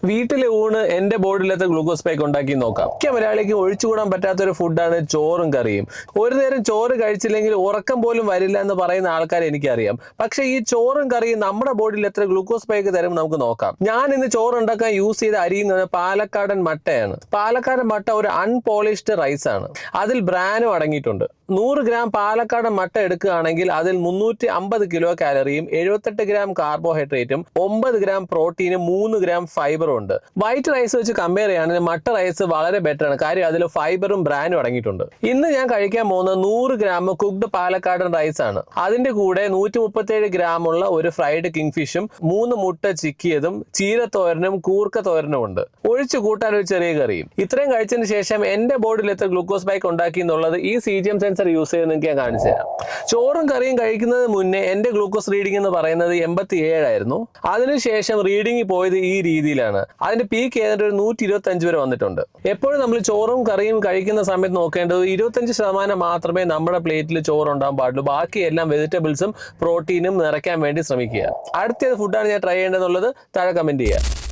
വീട്ടിലെ ഊണ് എന്റെ ബോഡിയിലത്തെ ഗ്ലൂക്കോസ് സ്പൈക്ക് ഉണ്ടാക്കി നോക്കാം. മിക്ക മലയാളിക്ക് ഒഴിച്ചുകൂടാൻ പറ്റാത്തൊരു ഫുഡാണ് ചോറും കറിയും. ഒരു നേരം ചോറ് കഴിച്ചില്ലെങ്കിൽ ഉറക്കം പോലും വരില്ല എന്ന് പറയുന്ന ആൾക്കാരെ എനിക്കറിയാം. പക്ഷെ ഈ ചോറും കറിയും നമ്മുടെ ബോഡിയിൽ എത്ര ഗ്ലൂക്കോസ് സ്പൈക്ക് തരും നമുക്ക് നോക്കാം. ഞാൻ ഇന്ന് ചോറ് ഉണ്ടാക്കാൻ യൂസ് ചെയ്ത അരി എന്ന് പറഞ്ഞാൽ പാലക്കാടൻ മട്ടയാണ്. പാലക്കാടൻ മട്ട ഒരു അൺപോളിഷ്ഡ് റൈസ് ആണ്. അതിൽ ബ്രാനും അടങ്ങിയിട്ടുണ്ട്. 100 ഗ്രാം പാലക്കാടൻ മട്ട എടുക്കുകയാണെങ്കിൽ അതിൽ 350 കിലോ കാലറിയും 78 ഗ്രാം കാർബോഹൈഡ്രേറ്റും 9 ഗ്രാം പ്രോട്ടീനും 3 ഗ്രാം ഫൈബറും ഉണ്ട്. വൈറ്റ് റൈസ് വെച്ച് കമ്പയർ ചെയ്യുകയാണെങ്കിൽ മട്ട റൈസ് വളരെ ബെറ്റർ ആണ്. കാര്യം അതിൽ ഫൈബറും ബ്രാനും അടങ്ങിയിട്ടുണ്ട്. ഇന്ന് ഞാൻ കഴിക്കാൻ പോകുന്ന 100 ഗ്രാം കുക്ക്ഡ് പാലക്കാടൻ റൈസ് ആണ്. അതിന്റെ കൂടെ 137 ഗ്രാം ഉള്ള ഒരു ഫ്രൈഡ് കിങ് ഫിഷും 3 മുട്ട ചിക്കിയതും ചീരത്തോരനും കൂർക്ക തോരനും ഉണ്ട്. ഒഴിച്ചു കൂട്ടാൻ ഒരു ചെറിയ കറിയും. ഇത്രയും കഴിച്ചതിന് ശേഷം എന്റെ ബോഡിയിൽ എത്ര ഗ്ലൂക്കോസ് സ്പൈക്ക് ഉണ്ടാക്കി എന്നുള്ളത് ഈ CGM സെൻസർ യൂസ് ചെയ്ത് നിങ്ങൾക്ക് ഞാൻ കാണിച്ചു തരാം. ചോറും കറിയും കഴിക്കുന്നതിന് മുന്നേ എന്റെ ഗ്ലൂക്കോസ് റീഡിംഗ് എന്ന് പറയുന്നത് 87 ആയിരുന്നു. അതിനുശേഷം റീഡിംഗ് പോയത് ഈ രീതിയിലാണ്. അതിന്റെ പീക്ക് ഏതാണ്ട് ഒരു 125 വരെ വന്നിട്ടുണ്ട്. എപ്പോഴും നമ്മൾ ചോറും കറിയും കഴിക്കുന്ന സമയത്ത് നോക്കേണ്ടത് 25% മാത്രമേ നമ്മുടെ പ്ലേറ്റിൽ ചോറ് ഉണ്ടാകാൻ പാടുള്ളൂ. ബാക്കി എല്ലാം വെജിറ്റബിൾസും പ്രോട്ടീനും നിറയ്ക്കാൻ വേണ്ടി ശ്രമിക്കുക. അടുത്ത ഫുഡാണ് ഞാൻ ട്രൈ ചെയ്യേണ്ടതെന്നുള്ളത് താഴെ കമന്റ് ചെയ്യുക.